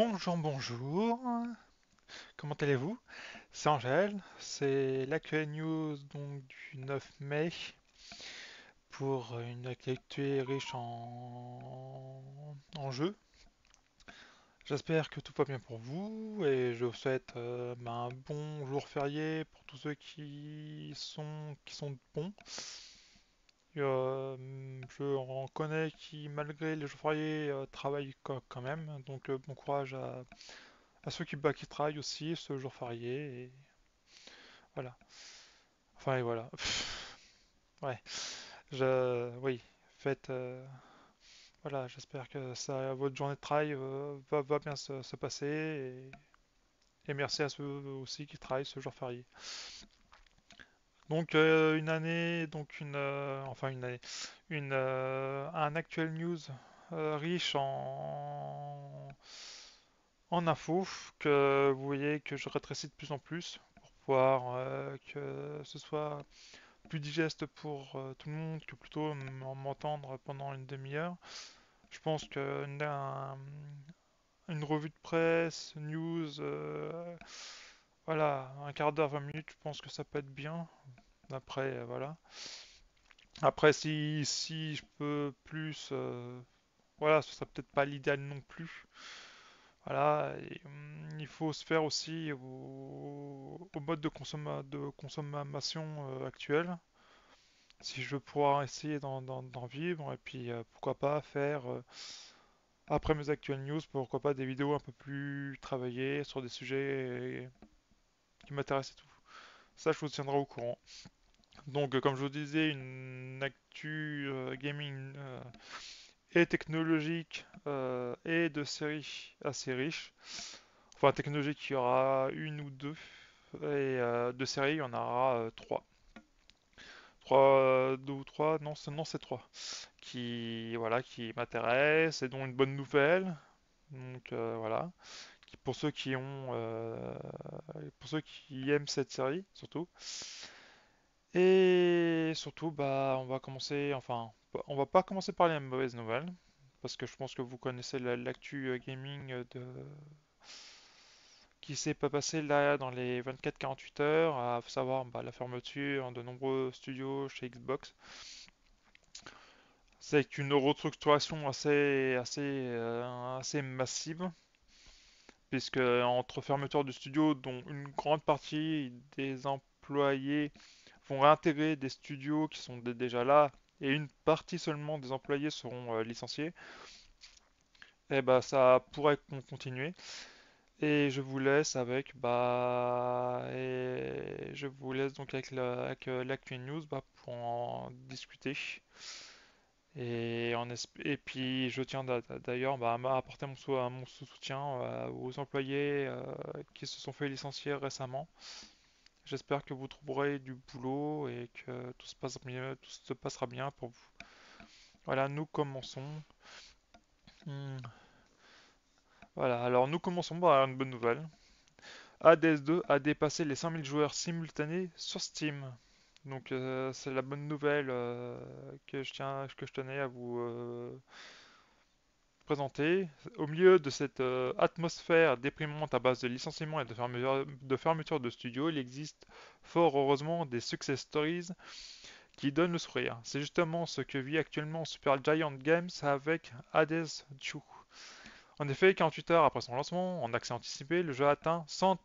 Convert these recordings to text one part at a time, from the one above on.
Bonjour, bonjour. Comment allez-vous? C'est Angèle. C'est l'actuelle news donc du 9 mai pour une actualité riche en jeux. J'espère que tout va bien pour vous et je vous souhaite un bon jour férié pour tous ceux qui sont bons. Je reconnais qui, malgré les jours fériés, travaillent quand même. Donc bon courage à ceux qui travaillent aussi ce jour férié. Et voilà. Enfin, et voilà. Ouais. Oui. Faites. Voilà. J'espère que votre journée de travail va bien se passer. Et merci à ceux aussi qui travaillent ce jour férié. Donc, une année. Donc, enfin, une année. Un actuel news riche en infos que vous voyez que je rétrécis de plus en plus pour pouvoir que ce soit plus digeste pour tout le monde que plutôt m'entendre pendant une demi-heure. Je pense une revue de presse, news, voilà, un quart d'heure, 20 minutes, je pense que ça peut être bien. Après, voilà. Après, si je peux plus, voilà, ce serait peut-être pas l'idéal non plus. Voilà, et, il faut se faire aussi au mode de consommation actuel. Si je veux pouvoir essayer d'en vivre, et puis pourquoi pas faire, après mes actuelles news, pourquoi pas des vidéos un peu plus travaillées sur des sujets qui m'intéressent et tout. Ça, je vous tiendrai au courant. Donc, comme je vous disais, une actu gaming et technologique et de séries assez riche. Enfin, technologique, il y aura une ou deux. Et de séries, il y en aura trois. Deux ou trois, non, c'est trois. Voilà, qui m'intéressent et dont une bonne nouvelle. Donc voilà. Pour ceux qui aiment cette série, surtout. Et surtout, bah, on va commencer, enfin, on va pas commencer par les mauvaises nouvelles, parce que je pense que vous connaissez l'actu gaming qui s'est pas passé là dans les 24-48 heures, à savoir bah, la fermeture de nombreux studios chez Xbox. C'est une restructuration assez massive, puisque entre fermeture de studios, dont une grande partie des employés vont réintégrer des studios qui sont déjà là, et une partie seulement des employés seront licenciés, et bah ça pourrait continuer. Et je vous laisse avec et je vous laisse donc avec l'actuelle news pour en discuter. Et puis je tiens d'ailleurs à apporter mon soutien aux employés qui se sont fait licencier récemment. J'espère que vous trouverez du boulot et que tout se passera bien pour vous. Voilà, nous commençons. Hmm, Voilà, alors nous commençons par une bonne nouvelle. Hades 2 a dépassé les 5000 joueurs simultanés sur Steam. Donc c'est la bonne nouvelle que je tenais à vous présenter. Au milieu de cette atmosphère déprimante à base de licenciements et de fermeture de studios, il existe fort heureusement des success stories qui donnent le sourire. C'est justement ce que vit actuellement Supergiant Games avec Hades 2. En effet, 48 heures après son lancement, en accès anticipé, le jeu a atteint 103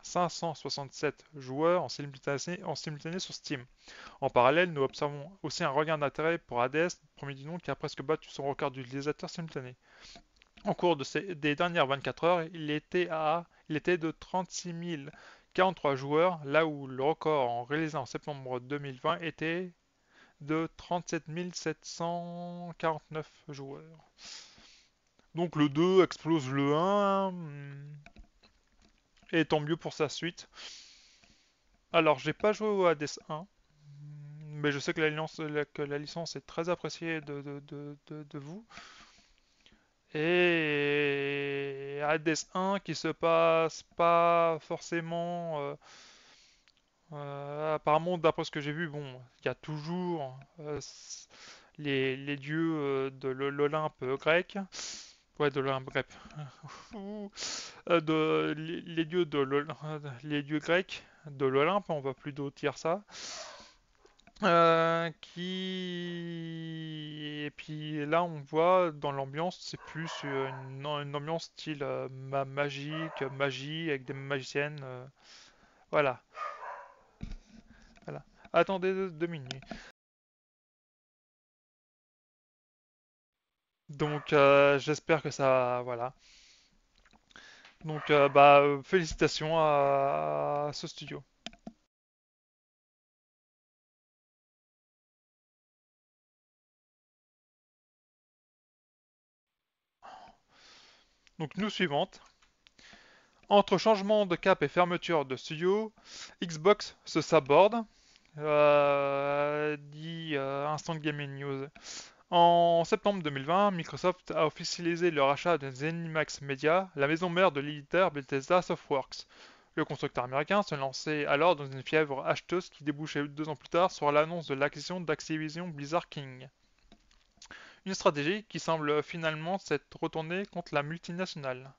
567 joueurs en simultané sur Steam. En parallèle, nous observons aussi un regain d'intérêt pour Hades, premier du nom, qui a presque battu son record d'utilisateurs simultanés. En cours des dernières 24 heures, il était de 36 043 joueurs, là où le record en réalisé en septembre 2020 était de 37 749 joueurs. Donc le 2 explose le 1, et tant mieux pour sa suite. Alors, j'ai pas joué au Hades 1, mais je sais que que la licence est très appréciée de vous. Et Hades 1 qui se passe pas forcément. Apparemment, d'après ce que j'ai vu, bon, il y a toujours les dieux de l'Olympe grec. Ouais, de l'Olympe-Grec. Les dieux les dieux grecs de l'Olympe, on va plutôt dire ça. Et puis là, on voit dans l'ambiance, c'est plus une ambiance style magique, magie, avec des magiciennes. Voilà, voilà. Attendez 2 minutes. Donc, j'espère que ça, voilà. Donc, félicitations à ce studio. Donc, news suivante. Entre changement de cap et fermeture de studio, Xbox se saborde, dit Instant Gaming News. En septembre 2020, Microsoft a officialisé le rachat de ZeniMax Media, la maison mère de l'éditeur Bethesda Softworks. Le constructeur américain se lançait alors dans une fièvre acheteuse qui débouchait 2 ans plus tard sur l'annonce de l'acquisition d'Activision Blizzard King. Une stratégie qui semble finalement s'être retournée contre la multinationale.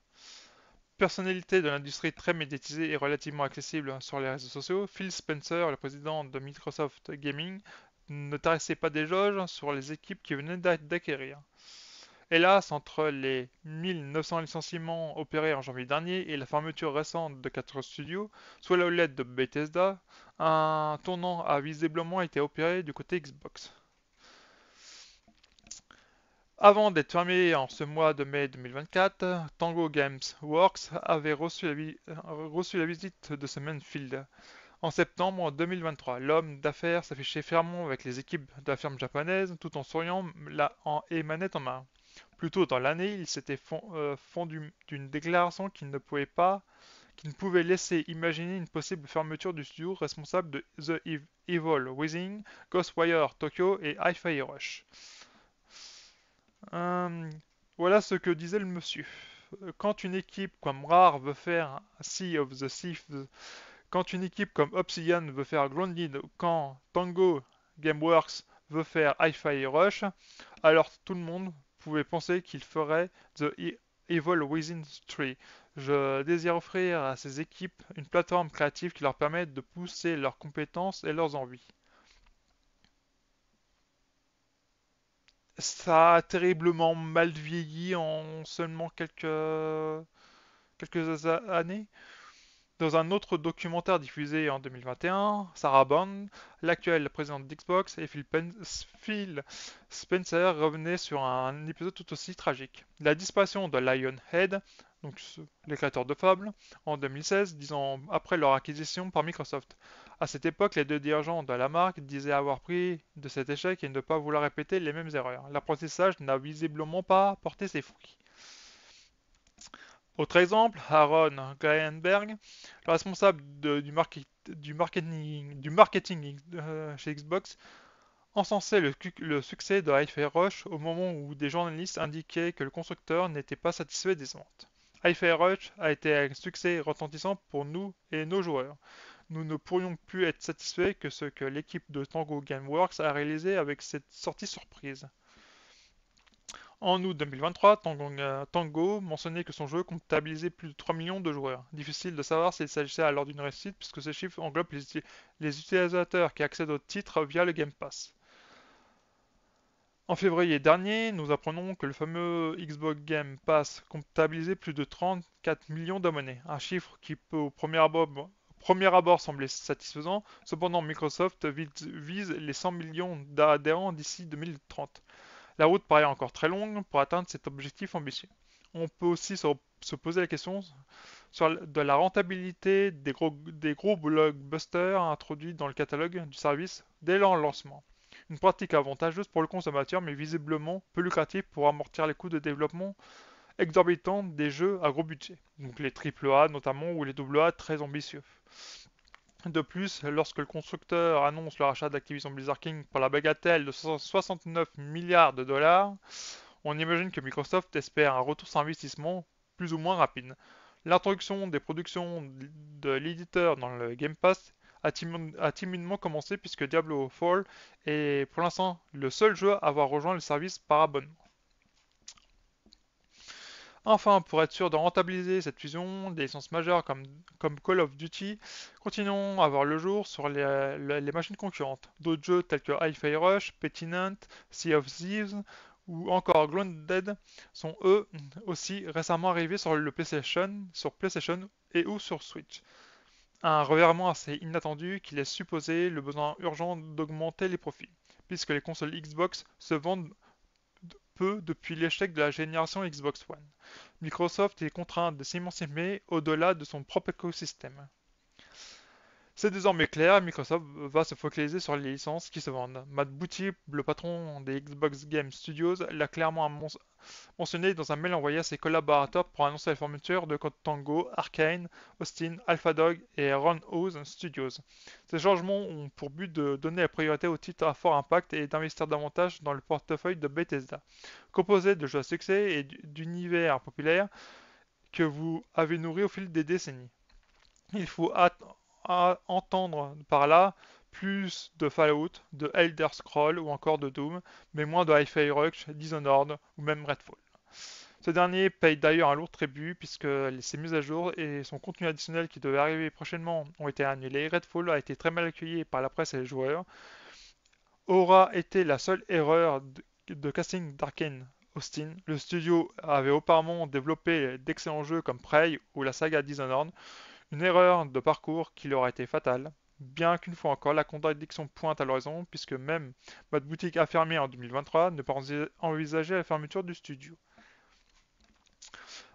Personnalité de l'industrie très médiatisée et relativement accessible sur les réseaux sociaux, Phil Spencer, le président de Microsoft Gaming, ne tarissait pas des jauges sur les équipes qui venaient d'acquérir. Hélas, entre les 1900 licenciements opérés en janvier dernier et la fermeture récente de 4 studios, soit la OLED de Bethesda, un tournant a visiblement été opéré du côté Xbox. Avant d'être fermé en ce mois de mai 2024, Tango Games Works avait reçu la visite de ce Manfield. En septembre 2023, l'homme d'affaires s'affichait fermement avec les équipes de la firme japonaise tout en souriant et manette en main. Plus tôt dans l'année, il s'était fondu d'une déclaration qui ne pouvait laisser imaginer une possible fermeture du studio responsable de The Evil Within, Ghostwire Tokyo et Hi-Fi Rush. Euh, voilà ce que disait le monsieur. Quand une équipe comme Rare veut faire Sea of the Thieves, quand une équipe comme Obsidian veut faire Grounded, quand Tango Gameworks veut faire Hi-Fi Rush, alors tout le monde pouvait penser qu'il ferait Evil Within 3. Je désire offrir à ces équipes une plateforme créative qui leur permette de pousser leurs compétences et leurs envies. Ça a terriblement mal vieilli en seulement quelques années. Dans un autre documentaire diffusé en 2021, Sarah Bond, l'actuelle présidente d'Xbox, et Phil Spencer revenaient sur un épisode tout aussi tragique. La disparition de Lionhead, donc les créateurs de Fable, en 2016, 10 ans après leur acquisition par Microsoft. À cette époque, les deux dirigeants de la marque disaient avoir pris de cet échec et ne pas vouloir répéter les mêmes erreurs. L'apprentissage n'a visiblement pas porté ses fruits. Autre exemple, Aaron Gleienberg, le responsable du marketing chez Xbox, encensait le succès de Hi-Fi Rush au moment où des journalistes indiquaient que le constructeur n'était pas satisfait des ventes. Hi-Fi Rush a été un succès retentissant pour nous et nos joueurs. Nous ne pourrions plus être satisfaits que ce que l'équipe de Tango Gameworks a réalisé avec cette sortie surprise. En août 2023, Tango mentionnait que son jeu comptabilisait plus de 3 millions de joueurs. Difficile de savoir s'il s'agissait alors d'une réussite puisque ces chiffres englobent les utilisateurs qui accèdent au titre via le Game Pass. En février dernier, nous apprenons que le fameux Xbox Game Pass comptabilisait plus de 34 millions d'abonnés, un chiffre qui peut premier abord sembler satisfaisant, cependant Microsoft vise les 100 millions d'adhérents d'ici 2030. La route paraît encore très longue pour atteindre cet objectif ambitieux. On peut aussi se poser la question de la rentabilité des gros blockbusters introduits dans le catalogue du service dès leur lancement. Une pratique avantageuse pour le consommateur, mais visiblement peu lucrative pour amortir les coûts de développement exorbitants des jeux à gros budget, donc les AAA notamment ou les AA très ambitieux. De plus, lorsque le constructeur annonce le rachat d'Activision Blizzard King pour la bagatelle de 69 milliards de dollars, on imagine que Microsoft espère un retour sur investissement plus ou moins rapide. L'introduction des productions de l'éditeur dans le Game Pass a timidement commencé puisque Diablo Fall est pour l'instant le seul jeu à avoir rejoint le service par abonnement. Enfin, pour être sûr de rentabiliser cette fusion, des licences majeures comme Call of Duty continueront à voir le jour sur les machines concurrentes. D'autres jeux tels que Hi-Fi Rush, Pettinent, Sea of Thieves ou encore Grounded sont eux aussi récemment arrivés sur PlayStation et ou sur Switch. Un revirement assez inattendu qui laisse supposer le besoin urgent d'augmenter les profits, puisque les consoles Xbox se vendent peu depuis l'échec de la génération Xbox One. Microsoft est contraint de s'émanciper au-delà de son propre écosystème. C'est désormais clair, Microsoft va se focaliser sur les licences qui se vendent. Matt Booty, le patron des Xbox Game Studios, l'a clairement mentionné dans un mail envoyé à ses collaborateurs pour annoncer la fermeture de Code Tango, Arkane, Austin, AlphaDog et Roundhouse Studios. Ces changements ont pour but de donner la priorité aux titres à fort impact et d'investir davantage dans le portefeuille de Bethesda, composé de jeux à succès et d'univers populaires que vous avez nourris au fil des décennies. Il faut entendre par là plus de Fallout, de Elder Scrolls ou encore de Doom, mais moins de Hi-Fi Rush, Dishonored ou même Redfall. Ce dernier paye d'ailleurs un lourd tribut puisque ses mises à jour et son contenu additionnel qui devait arriver prochainement ont été annulés. Redfall a été très mal accueilli par la presse et les joueurs. Aura été la seule erreur de casting d'Arkane Austin. Le studio avait auparavant développé d'excellents jeux comme Prey ou la saga Dishonored, une erreur de parcours qui leur a été fatale, bien qu'une fois encore la contradiction pointe à l'horizon, puisque même votre boutique a fermé en 2023 ne pas envisager la fermeture du studio.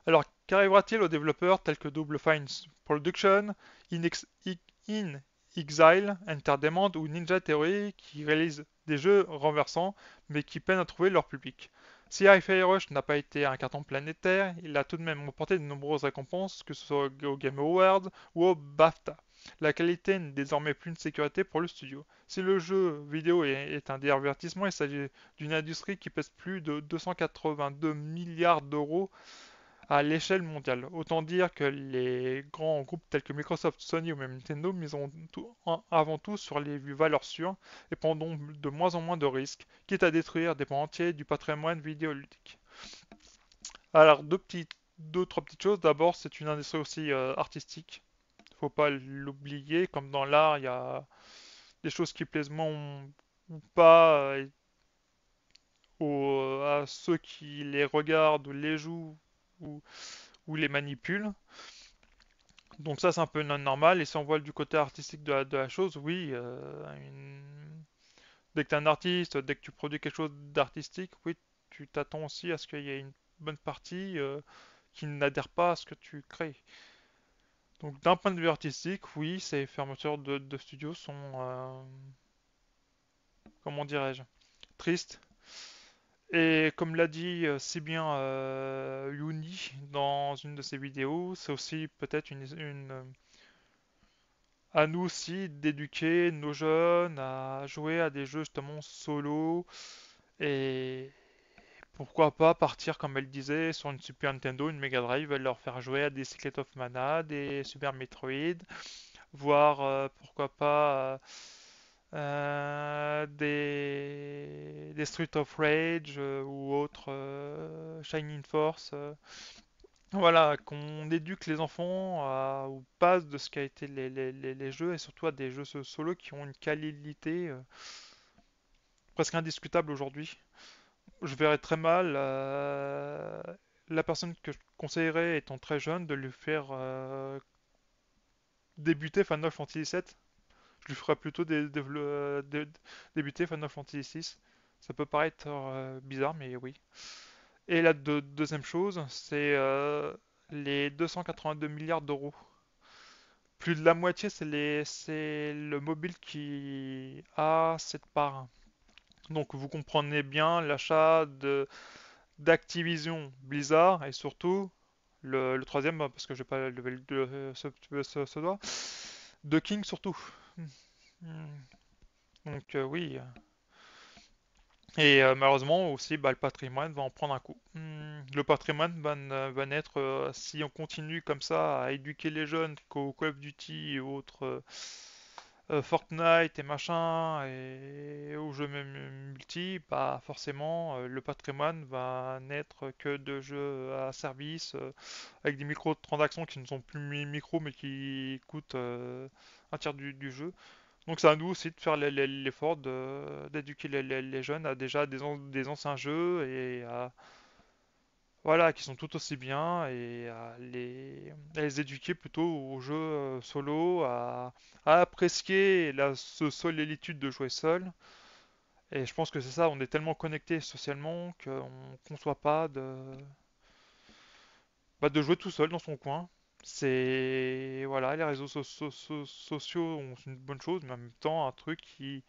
Alors, qu'arrivera-t-il aux développeurs tels que Double Fine Production, In Exile Entertainment ou Ninja Theory qui réalisent des jeux renversants mais qui peinent à trouver leur public? Si Hi-Fi Rush n'a pas été un carton planétaire, il a tout de même remporté de nombreuses récompenses, que ce soit au Game Awards ou au BAFTA. La qualité n'est désormais plus une sécurité pour le studio. Si le jeu vidéo est un divertissement, il s'agit d'une industrie qui pèse plus de 282 milliards d'euros à l'échelle mondiale. Autant dire que les grands groupes tels que Microsoft, Sony ou même Nintendo miseront avant tout sur les valeurs sûres et prendront de moins en moins de risques, quitte à détruire des pans entiers du patrimoine vidéoludique. Alors, deux, trois petites choses. D'abord, c'est une industrie aussi artistique. Faut pas l'oublier. Comme dans l'art, il y a des choses qui plaisent moins ou pas à ceux qui les regardent ou les jouent ou, ou les manipulent. Donc ça, c'est un peu non normal. Et si on voit du côté artistique de la chose, oui, dès que tu es un artiste, dès que tu produis quelque chose d'artistique, oui, tu t'attends aussi à ce qu'il y ait une bonne partie qui n'adhère pas à ce que tu crées. Donc d'un point de vue artistique, oui, ces fermetures de studios sont, comment dirais-je, tristes. Et comme l'a dit si bien Yuni dans une de ses vidéos, c'est aussi peut-être à nous aussi d'éduquer nos jeunes à jouer à des jeux justement solo et pourquoi pas partir comme elle disait sur une Super Nintendo, une Mega Drive, et leur faire jouer à des Secret of Mana, des Super Metroid, voire pourquoi pas des Street of Rage ou autres Shining Force. Voilà, qu'on éduque les enfants aux bases de ce qu'a été les jeux et surtout à des jeux solo qui ont une qualité presque indiscutable aujourd'hui. Je verrais très mal la personne que je conseillerais étant très jeune de lui faire débuter Final Fantasy VII. Je lui ferais plutôt débuter Final Fantasy VI. Ça peut paraître bizarre, mais oui. Et la deuxième chose, c'est les 282 milliards d'euros. Plus de la moitié, c'est le mobile qui a cette part. Donc vous comprenez bien l'achat d'Activision Blizzard et surtout le troisième, parce que je vais pas lever ce doigt, de King surtout. Donc oui. Et malheureusement aussi, bah, le patrimoine va en prendre un coup. Le patrimoine va naître si on continue comme ça à éduquer les jeunes qu'au Call of Duty et autres Fortnite et machin, et aux jeux même multi, bah forcément le patrimoine va n'être que de jeux à service avec des microtransactions qui ne sont plus micro mais qui coûtent un tiers du jeu. Donc c'est à nous aussi de faire l'effort d'éduquer les jeunes à déjà des anciens jeux et à voilà, qui sont tout aussi bien et à les éduquer plutôt aux jeux solo, à apprécier ce solitude de jouer seul. Et je pense que c'est ça, on est tellement connecté socialement qu'on ne conçoit pas de jouer tout seul dans son coin. C'est voilà, les réseaux sociaux c'est une bonne chose, mais en même temps un truc qui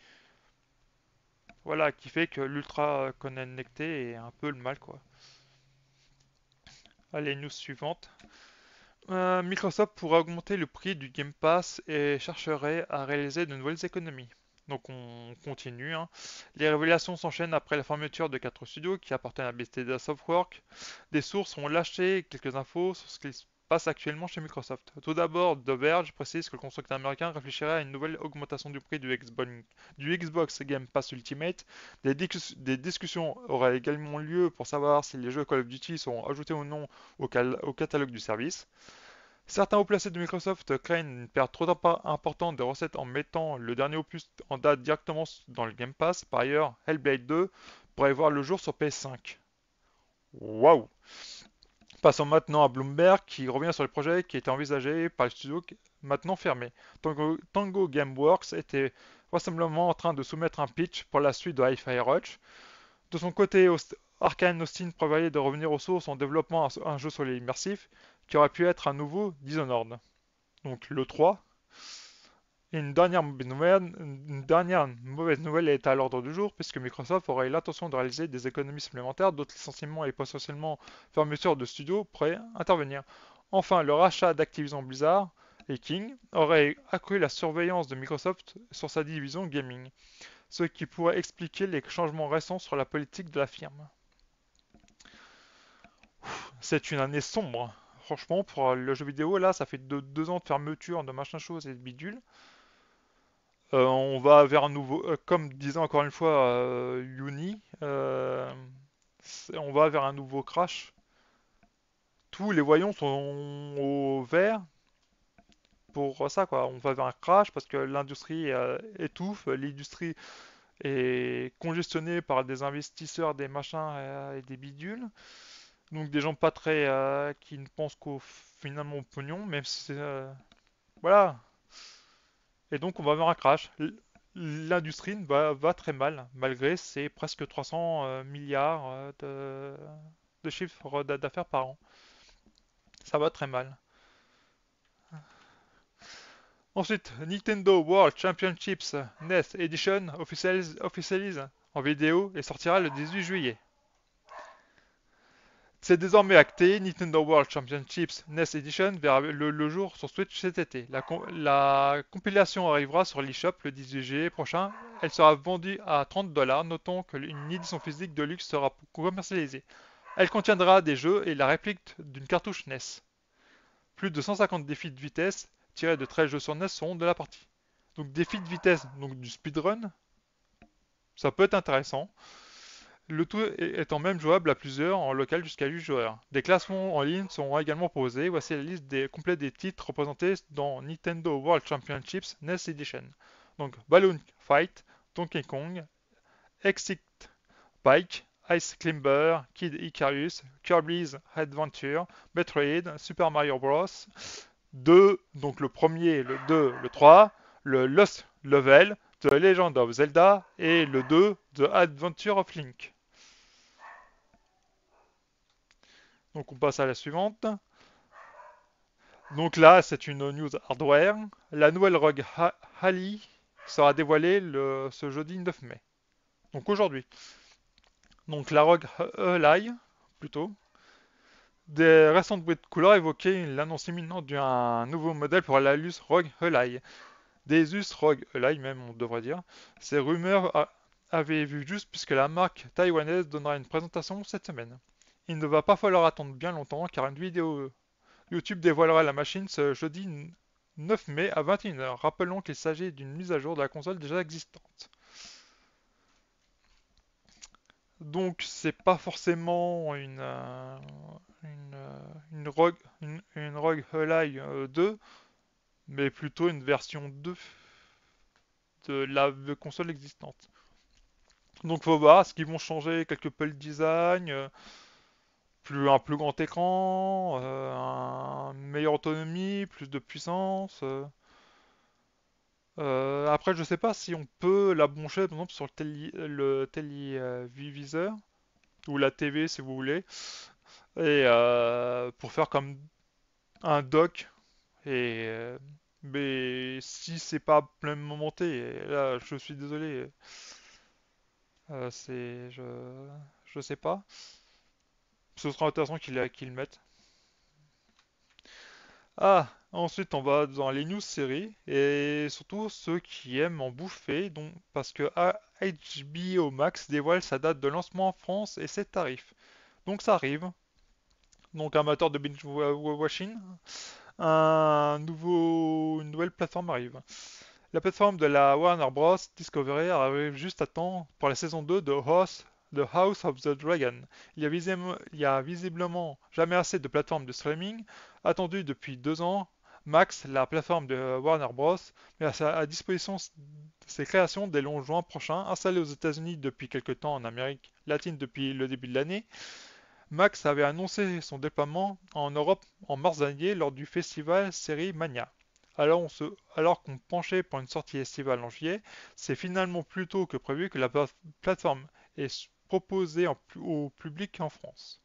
fait que l'ultra connecté est un peu le mal quoi. Allez, news suivante. Microsoft pourrait augmenter le prix du Game Pass et chercherait à réaliser de nouvelles économies. Donc on continue, hein. Les révélations s'enchaînent après la fermeture de 4 studios qui appartiennent à Bethesda Softworks. Des sources ont lâché quelques infos sur ce qui se passe actuellement chez Microsoft. Tout d'abord, The Verge précise que le constructeur américain réfléchirait à une nouvelle augmentation du prix du Xbox Game Pass Ultimate. Des discussions auraient également lieu pour savoir si les jeux Call of Duty seront ajoutés ou non au catalogue du service. Certains hauts placés de Microsoft craignent une perte trop importante de recettes en mettant le dernier opus en date directement dans le Game Pass. Par ailleurs, Hellblade 2 pourrait voir le jour sur PS5. Waouh! Passons maintenant à Bloomberg qui revient sur le projet qui était envisagé par le studio maintenant fermé. Tango Gameworks était vraisemblablement en train de soumettre un pitch pour la suite de Hi-Fi Rush. De son côté, Arkane Austin prévoyait de revenir aux sources en développant un jeu solo immersif qui aurait pu être un nouveau Dishonored. Donc le 3. Et une dernière mauvaise nouvelle est à l'ordre du jour puisque Microsoft aurait l'intention de réaliser des économies supplémentaires, d'autres licenciements et potentiellement fermetures de studios pourraient intervenir. Enfin, le rachat d'Activision Blizzard et King aurait accru la surveillance de Microsoft sur sa division gaming, ce qui pourrait expliquer les changements récents sur la politique de la firme. C'est une année sombre. Franchement, pour le jeu vidéo, là, ça fait 2 ans de fermeture, de machin chose et de bidule. On va vers un nouveau, comme disait encore une fois Yuni, on va vers un nouveau crash. Tous les voyants sont au vert pour ça, quoi. On va vers un crash parce que l'industrie étouffe, l'industrie est congestionnée par des investisseurs, des machins et des bidules. Donc des gens pas très qui ne pensent qu'au finalement au pognon, même si c'est voilà. Et donc on va vers un crash. L'industrie va très mal, malgré ses presque 300 milliards de chiffre d'affaires par an. Ça va très mal. Ensuite, Nintendo World Championships NES Edition officialise en vidéo et sortira le 18 juillet. C'est désormais acté, Nintendo World Championships NES Edition verra le jour sur Switch cet été. La compilation arrivera sur l'eShop le 18 juillet prochain. Elle sera vendue à 30$, notons qu'une édition physique de luxe sera commercialisée. Elle contiendra des jeux et la réplique d'une cartouche NES. Plus de 150 défis de vitesse tirés de 13 jeux sur NES seront de la partie. Donc défis de vitesse, donc du speedrun, ça peut être intéressant. Le tout étant même jouable à plusieurs en local jusqu'à 8 joueurs. Des classements en ligne seront également proposés. Voici la liste complète des titres représentés dans Nintendo World Championships NES Edition. Donc Balloon Fight, Donkey Kong, Excite Bike, Ice Climber, Kid Icarus, Kirby's Adventure, Metroid, Super Mario Bros. 2, donc le premier, le 2, le 3, le Lost Level, The Legend of Zelda et le 2, The Adventure of Link. Donc on passe à la suivante. Donc là, c'est une news hardware. La nouvelle ROG Ally sera dévoilée ce jeudi 9 mai. Donc aujourd'hui. Donc la ROG Ally, plutôt. Des récentes bruits de couleurs évoquaient l'annonce imminente d'un nouveau modèle pour l'Alus ROG Ally. Des US ROG Ally même, on devrait dire. Ces rumeurs avaient vu juste puisque la marque taïwanaise donnera une présentation cette semaine. Il ne va pas falloir attendre bien longtemps car une vidéo YouTube dévoilera la machine ce jeudi 9 mai à 21 h. Rappelons qu'il s'agit d'une mise à jour de la console déjà existante. Donc c'est pas forcément une ROG Ally 2, mais plutôt une version 2 de la console existante. Donc faut voir, est-ce qu'ils vont changer quelque peu le design, un plus grand écran, une meilleure autonomie, plus de puissance. Après, je sais pas si on peut la brancher, par exemple, sur le téléviseur ou la TV, si vous voulez, et pour faire comme un dock. Et mais si c'est pas pleinement monté, et là, je suis désolé, je sais pas. Ce sera intéressant qu'ils le mettent. Ah, ensuite on va dans les news séries et surtout ceux qui aiment en bouffer, donc parce que HBO Max dévoile sa date de lancement en France et ses tarifs. Donc ça arrive. Donc amateur de binge watching, une nouvelle plateforme arrive. La plateforme de la Warner Bros. Discovery arrive juste à temps pour la saison 2 de The House of the Dragon. Il y a visiblement jamais assez de plateformes de streaming attendues depuis 2 ans. Max, la plateforme de Warner Bros., met à disposition ses créations dès le 11 juin prochain. Installée aux États-Unis depuis quelques temps, en Amérique latine depuis le début de l'année, Max avait annoncé son déploiement en Europe en mars dernier lors du festival Série Mania. Alors qu'on penchait pour une sortie estivale en juillet, c'est finalement plus tôt que prévu que la plateforme est proposée au public en France.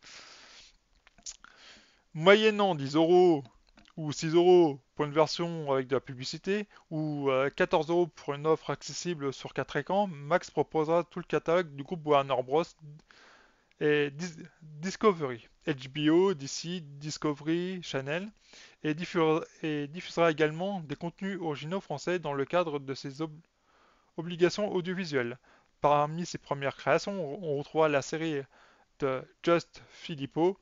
Moyennant 10 euros ou 6 euros pour une version avec de la publicité, ou 14 euros pour une offre accessible sur 4 écrans, Max proposera tout le catalogue du groupe Warner Bros. Et Discovery, HBO, DC, Discovery, Channel, et diffusera également des contenus originaux français dans le cadre de ses obligations audiovisuelles. Parmi ses premières créations, on retrouvera la série de Just Filippo,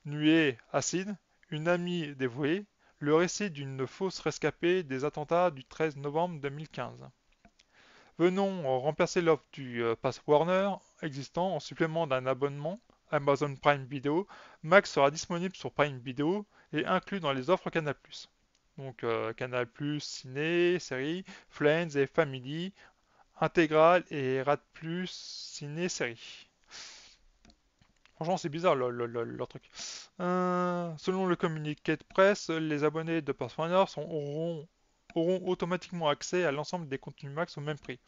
Nuée Acide, Une amie dévouée, le récit d'une fausse rescapée des attentats du 13 novembre 2015. Venons remplacer l'offre du Pass Warner existant en supplément d'un abonnement Amazon Prime Video. Max sera disponible sur Prime Video et inclus dans les offres Canal+. Donc Canal+, Ciné, Série, Friends et Family, Intégral et Rad+, Ciné, Série. Franchement, c'est bizarre leur truc. Selon le communiqué de presse, les abonnés de Pass Warner auront automatiquement accès à l'ensemble des contenus Max au même prix,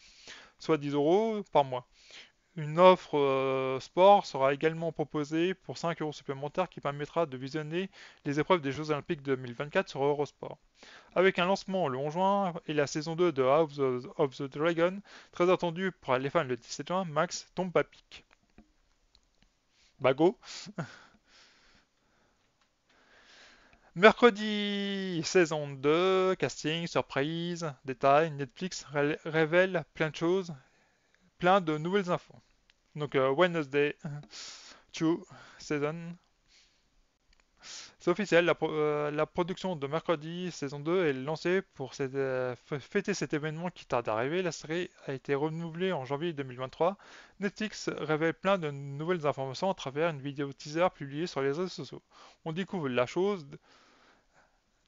soit 10 euros par mois. Une offre sport sera également proposée pour 5 euros supplémentaires qui permettra de visionner les épreuves des Jeux Olympiques 2024 sur Eurosport. Avec un lancement le 11 juin et la saison 2 de House of the Dragon, très attendue pour les fans le 17 juin, Max tombe à pic. Bago. Mercredi, saison 2, casting, surprise, détails, Netflix révèle plein de choses, plein de nouvelles infos. Donc Wednesday 2 season. C'est officiel, la production de Mercredi saison 2 est lancée pour fêter cet événement qui tarde à arriver. La série a été renouvelée en janvier 2023. Netflix révèle plein de nouvelles informations à travers une vidéo teaser publiée sur les réseaux sociaux. On découvre la chose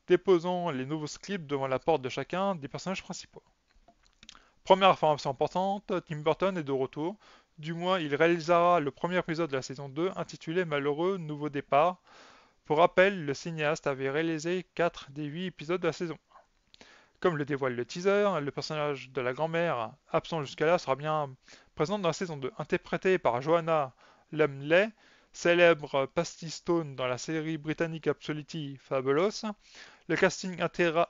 déposant les nouveaux scripts devant la porte de chacun des personnages principaux. Première information importante, Tim Burton est de retour. Du moins, il réalisera le premier épisode de la saison 2 intitulé Malheureux Nouveau Départ. Pour rappel, le cinéaste avait réalisé 4 des 8 épisodes de la saison. Comme le dévoile le teaser, le personnage de la grand-mère, absent jusqu'à là, sera bien présent dans la saison 2. Interprétée par Joanna Lumley, célèbre Stone dans la série britannique Absolutely Fabulous, le casting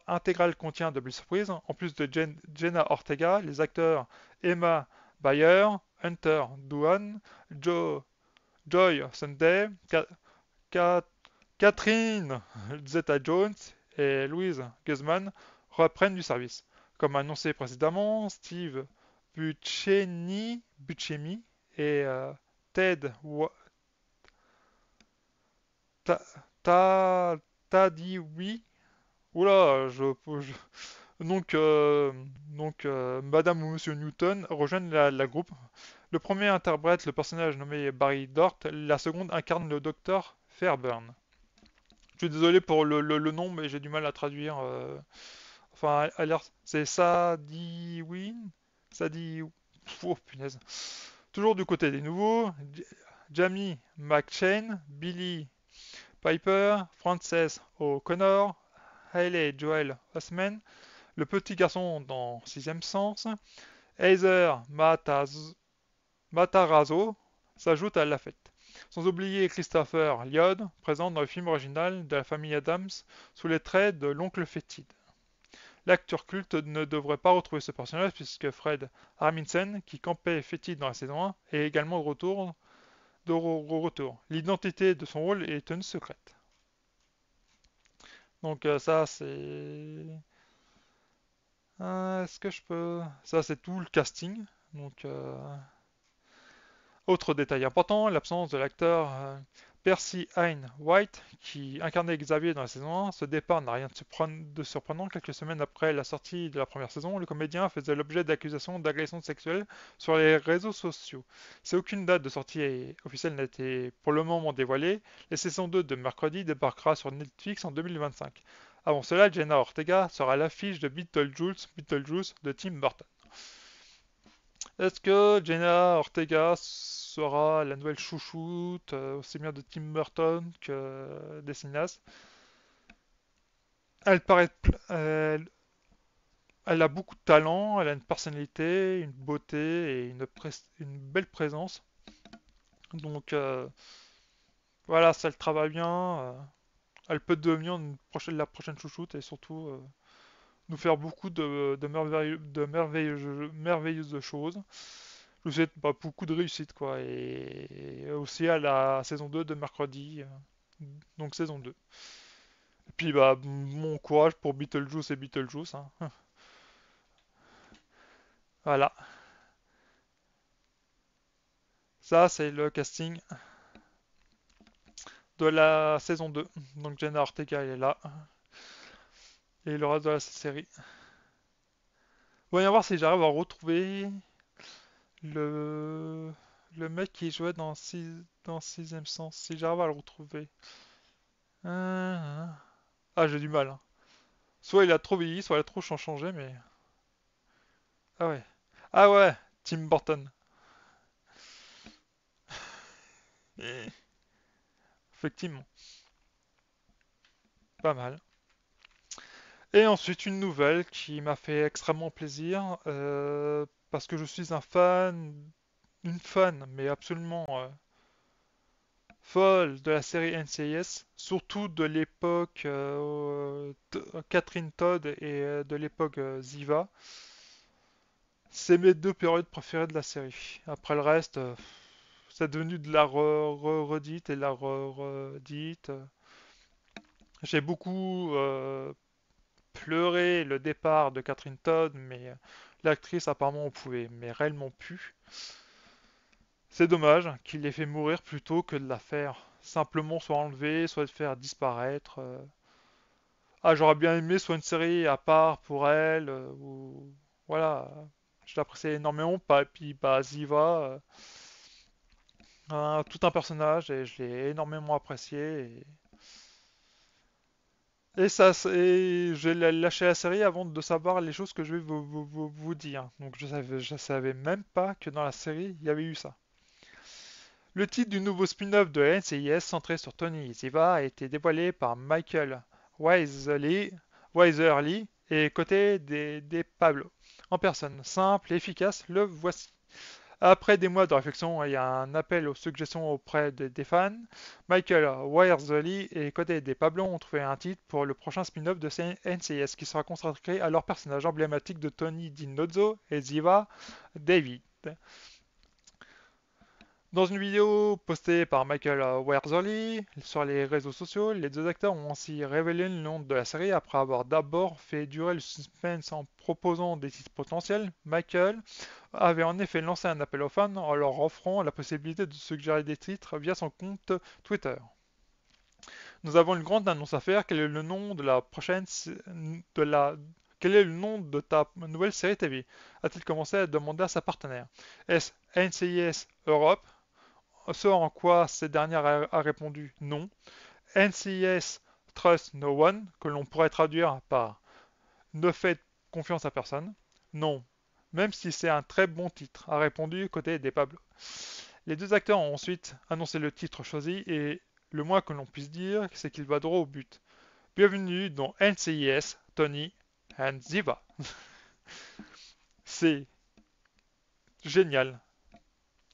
intégral contient de belles surprises. En plus de Jenna Ortega, les acteurs Emma Bayer, Hunter Duan, Joy Sunday, Catherine Zeta-Jones et Louise Guzman reprennent du service. Comme annoncé précédemment, Steve Buscemi et Ted Ta- Ta- Tadiwi Oula, donc, euh, Madame ou Monsieur Newton rejoignent la groupe. Le premier interprète le personnage nommé Barry Dort, la seconde incarne le docteur Fairburn. Je suis désolé pour le nom, mais j'ai du mal à traduire. Enfin, c'est Sadie Win. Sadie. Oh punaise. Toujours du côté des nouveaux. Jamie McShane, Billy Piper, Frances O'Connor, Hayley Joel Osment, le petit garçon dans Sixième Sens, Heather Matarazzo s'ajoute à la fête. Sans oublier Christopher Lloyd, présent dans le film original de la famille Adams sous les traits de l'oncle fétide. L'acteur culte ne devrait pas retrouver ce personnage puisque Fred Armisen, qui campait fétide dans la saison 1, est également de retour. L'identité de son rôle est tenue secrète. Donc ça c'est... Est-ce que je peux... Ça c'est tout le casting. Donc autre détail important, l'absence de l'acteur Percy Hine White, qui incarnait Xavier dans la saison 1. Ce départ n'a rien de surprenant. Quelques semaines après la sortie de la première saison, le comédien faisait l'objet d'accusations d'agression sexuelle sur les réseaux sociaux. Si aucune date de sortie officielle n'a été pour le moment dévoilée, la saison 2 de Mercredi débarquera sur Netflix en 2025. Avant cela, Jenna Ortega sera à l'affiche de Beetlejuice de Tim Burton. Est-ce que Jenna Ortega sera la nouvelle chouchoute, aussi bien de Tim Burton que des cinéastes? Elle paraît, elle a beaucoup de talent, elle a une personnalité, une beauté et une belle présence. Donc voilà, si elle travaille bien, elle peut devenir la prochaine chouchoute et surtout nous faire beaucoup de merveilleuses choses. Je vous souhaite beaucoup de réussite, quoi. Et aussi à la saison 2 de mercredi. Donc saison 2. Et puis, mon courage pour Beetlejuice et Beetlejuice, hein. Voilà. Ça, c'est le casting de la saison 2. Donc Jenna Ortega, elle est là. Et le reste de la série. Voyons voir si j'arrive à retrouver le, le mec qui jouait dans Sixième Sens. Si j'arrive à le retrouver. Ah, j'ai du mal, hein. Soit il a trop vieilli, soit il a trop changé, mais... Ah ouais. Ah ouais, Tim Burton. Effectivement, pas mal. Et ensuite une nouvelle qui m'a fait extrêmement plaisir, parce que je suis une fan, mais absolument folle de la série NCIS, surtout de l'époque Catherine Todd et de l'époque Ziva. C'est mes deux périodes préférées de la série. Après le reste, c'est devenu de la redite et de la redite. J'ai beaucoup pleuré le départ de Catherine Todd, mais l'actrice apparemment on pouvait, mais réellement pu. C'est dommage qu'il l'ait fait mourir plutôt que de la faire simplement soit enlever, soit de faire disparaître. Ah, j'aurais bien aimé soit une série à part pour elle, ou voilà. Je l'appréciais énormément, puis Ziva, tout un personnage et je l'ai énormément apprécié. Et ça, j'ai lâché la série avant de savoir les choses que je vais vous dire. Donc je savais même pas que dans la série, il y avait eu ça. Le titre du nouveau spin-off de NCIS centré sur Tony Ziva a été dévoilé par Michael Wiserly et côté des Pablo. En personne, simple et efficace, le voici. Après des mois de réflexion et un appel aux suggestions auprès des fans, Michael Wiresley et côté des Pablo ont trouvé un titre pour le prochain spin-off de NCIS qui sera consacré à leur personnage emblématique de Tony DiNozzo et Ziva David. Dans une vidéo postée par Michael Wiresley sur les réseaux sociaux, les deux acteurs ont ainsi révélé le nom de la série après avoir d'abord fait durer le suspense en proposant des titres potentiels. Michael avait en effet lancé un appel aux fans en leur offrant la possibilité de suggérer des titres via son compte Twitter. Nous avons une grande annonce à faire. Quel est le nom de la de la quel est le nom de ta nouvelle série TV? A-t-il commencé à demander à sa partenaire? Est-ce NCIS Europe? Ce en quoi cette dernière a répondu non. NCIS Trust No One, que l'on pourrait traduire par ne faites confiance à personne. Non. Même si c'est un très bon titre, a répondu côté des Pablo. Les deux acteurs ont ensuite annoncé le titre choisi et le moins que l'on puisse dire, c'est qu'il va droit au but. Bienvenue dans NCIS, Tony and Ziva. C'est génial.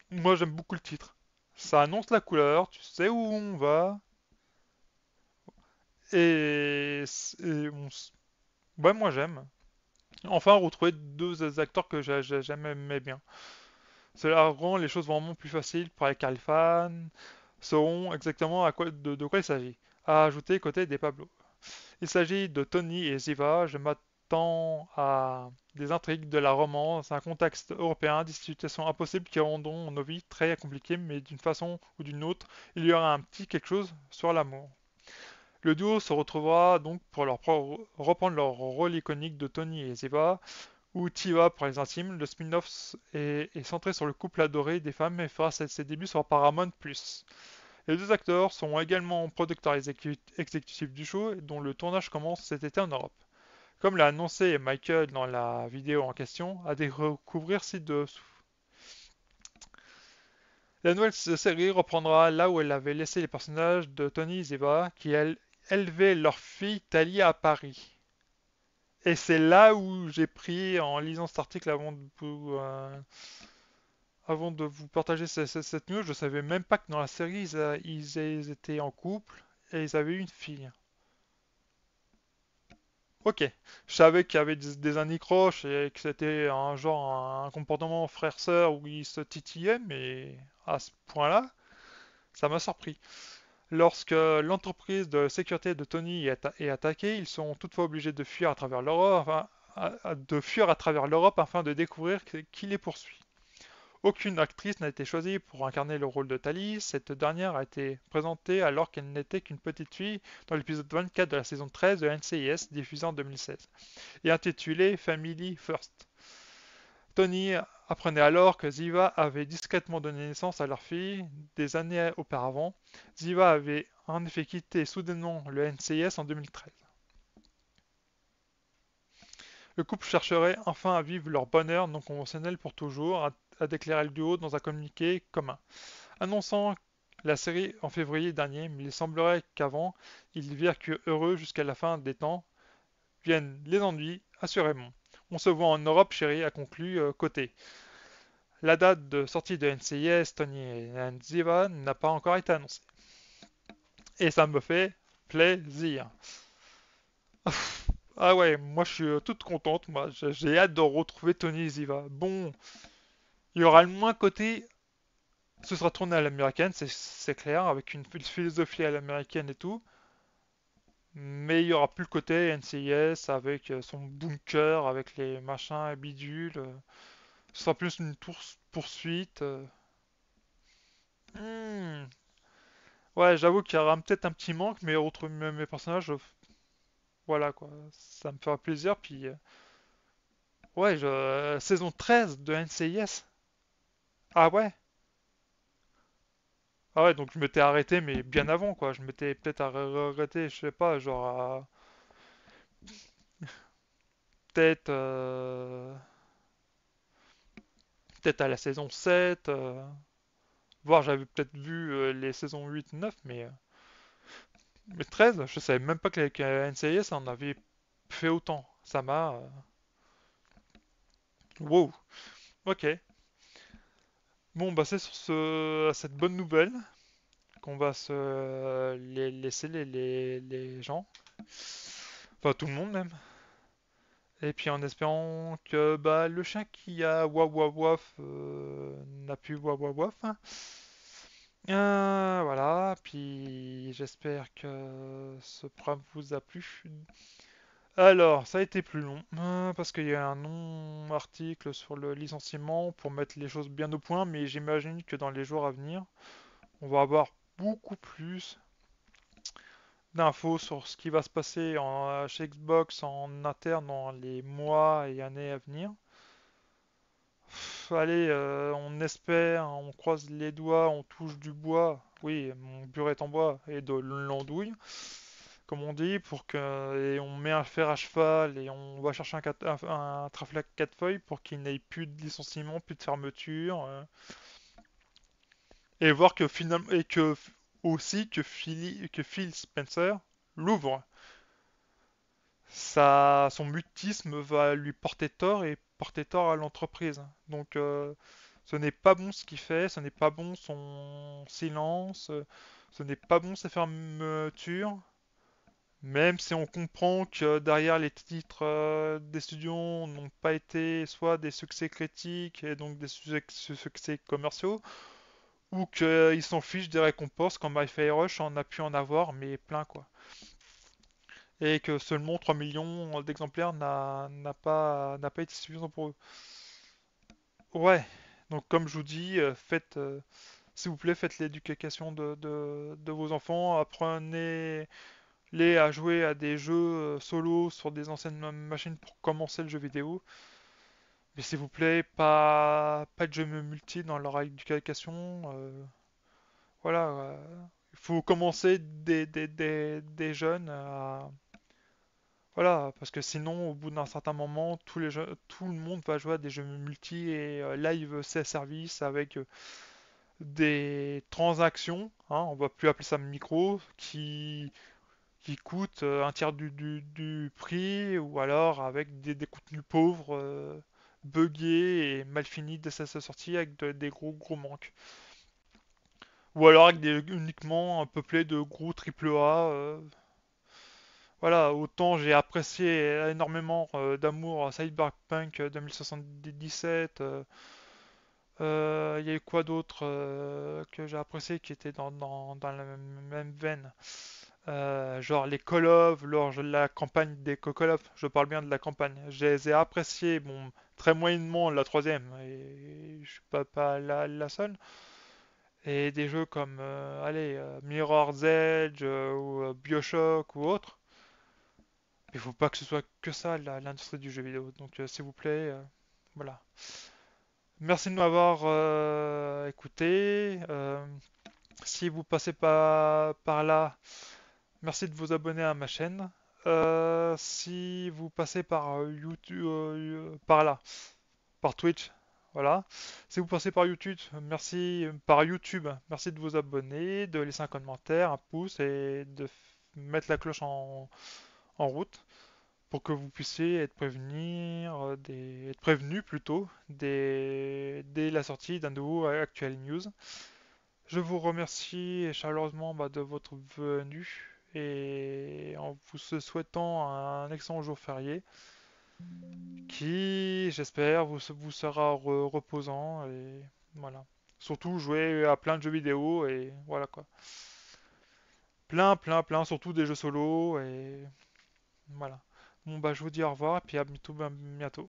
Moi j'aime beaucoup le titre. Ça annonce la couleur, tu sais où on va. Ouais, moi j'aime. Enfin, retrouver deux acteurs que j'aimais bien. Cela rend les choses vraiment plus faciles pour les fans sauront exactement de quoi il s'agit. À ajouter côté des Pablo. Il s'agit de Tony et Ziva. Je m'attends à des intrigues, de la romance, un contexte européen, des situations impossibles qui rendront nos vies très compliquées, mais d'une façon ou d'une autre, il y aura un petit quelque chose sur l'amour. Le duo se retrouvera donc pour reprendre leur rôle iconique de Tony et Ziva, ou Tiva pour les intimes. Le spin-off est centré sur le couple adoré des femmes et fera ses débuts sur Paramount+. Les deux acteurs sont également producteurs exécutifs du show, dont le tournage commence cet été en Europe. Comme l'a annoncé Michael dans la vidéo en question, à découvrir ci-dessous. La nouvelle série reprendra là où elle avait laissé les personnages de Tony et Ziva, qui élevaient leur fille Talia à Paris. Et c'est là où j'ai pris, en lisant cet article avant de vous partager cette news, je savais même pas que dans la série, ils étaient en couple et ils avaient une fille. Ok, je savais qu'il y avait des anicroches et que c'était un genre, un comportement frère-sœur où ils se titillaient, mais à ce point-là, ça m'a surpris. Lorsque l'entreprise de sécurité de Tony est attaquée, ils sont toutefois obligés de fuir à travers l'Europe, afin de découvrir qui les poursuit. Aucune actrice n'a été choisie pour incarner le rôle de Tali. Cette dernière a été présentée alors qu'elle n'était qu'une petite fille dans l'épisode 24 de la saison 13 de NCIS diffusé en 2016 et intitulé Family First. Tony apprenait alors que Ziva avait discrètement donné naissance à leur fille des années auparavant. Ziva avait en effet quitté soudainement le NCIS en 2013. Le couple chercherait enfin à vivre leur bonheur non conventionnel pour toujours, a déclaré le duo dans un communiqué commun, annonçant la série en février dernier, mais il semblerait qu'avant, ils virent que heureux jusqu'à la fin des temps, viennent les ennuis, assurément. On se voit en Europe, chérie, a conclu Côté. La date de sortie de NCIS, Tony et Ziva n'a pas encore été annoncée. Et ça me fait plaisir. Ah ouais, moi je suis toute contente, moi j'ai hâte de retrouver Tony et Ziva. Bon, il y aura le moins côté, ce sera tourné à l'américaine, c'est clair, avec une philosophie à l'américaine et tout. Mais il y aura plus le côté NCIS avec son bunker, avec les machins et bidules. Ce sera plus une poursuite. Hmm. Ouais, j'avoue qu'il y aura peut-être un petit manque, mais retrouver mes personnages, voilà quoi, ça me fera plaisir. Puis, ouais, saison 13 de NCIS. Ah ouais? Ah ouais, donc je m'étais arrêté, mais bien avant quoi. Je m'étais peut-être arrêté, je sais pas, genre peut-être peut-être à la saison 7. Voire j'avais peut-être vu les saisons 8, 9, mais 13, je savais même pas qu'avec NCIS on avait fait autant. Ça m'a. Wow, ok. Bon, bah c'est sur cette bonne nouvelle qu'on va se laisser les gens. Enfin, tout le monde même. Et puis en espérant que bah, le chien qui a waf waf waf n'a plus waf waf waf. Voilà, puis j'espère que ce programme vous a plu. Alors, ça a été plus long, parce qu'il y a un long article sur le licenciement pour mettre les choses bien au point, mais j'imagine que dans les jours à venir, on va avoir beaucoup plus d'infos sur ce qui va se passer chez Xbox en interne dans les mois et années à venir. Allez, on espère, on croise les doigts, on touche du bois. Oui, mon bureau est en bois et de l'andouille, comme on dit, et on met un fer à cheval et on va chercher un traflac 4 feuilles pour qu'il n'ait plus de licenciement, plus de fermeture, et voir que finalement et que aussi que Phil Spencer l'ouvre. Son mutisme va lui porter tort et porter tort à l'entreprise. Donc, ce n'est pas bon ce qu'il fait, ce n'est pas bon son silence, ce n'est pas bon ses fermetures. Même si on comprend que derrière les titres des studios n'ont pas été soit des succès critiques et donc des succès commerciaux, ou qu'ils s'en fichent des récompenses comme Hi-Fi Rush en a pu en avoir, mais plein quoi. Et que seulement 3 millions d'exemplaires n'a pas été suffisant pour eux. Ouais, donc comme je vous dis, s'il vous plaît, faites l'éducation de vos enfants, apprenez-les à jouer à des jeux solo sur des anciennes machines pour commencer le jeu vidéo. Mais s'il vous plaît, pas de jeux multi dans leur éducation. Voilà, il faut commencer des jeunes à, voilà, parce que sinon, au bout d'un certain moment, tout le monde va jouer à des jeux multi et live service avec des transactions, hein, on va plus appeler ça micro, qui coûtent un tiers du prix, ou alors avec des contenus pauvres, buggés et mal finis dès sa sortie avec des gros manques. Ou alors avec uniquement peuplés de gros triple A. Voilà, autant j'ai apprécié énormément d'amour à Cyberpunk 2077. Il y a eu quoi d'autre que j'ai apprécié qui était dans la même veine? Genre les Call of, la campagne des Call of, je parle bien de la campagne. Je les ai appréciés, bon, très moyennement la troisième, et je suis pas la seule. Et des jeux comme, allez, Mirror's Edge ou BioShock ou autre. Il faut pas que ce soit que ça, l'industrie du jeu vidéo. Donc, s'il vous plaît, voilà. Merci de m'avoir écouté. Si vous passez par là, merci de vous abonner à ma chaîne. Si vous passez par YouTube, par là, par Twitch, voilà. Si vous passez par YouTube, merci de vous abonner, de laisser un commentaire, un pouce et de mettre la cloche en route, pour que vous puissiez être prévenu plutôt dès la sortie d'un nouveau Actual News. Je vous remercie chaleureusement de votre venue et en vous souhaitant un excellent jour férié qui, j'espère, vous sera reposant et voilà. Surtout jouer à plein de jeux vidéo et voilà quoi. Plein, surtout des jeux solo et voilà. Bon bah je vous dis au revoir et puis à bientôt.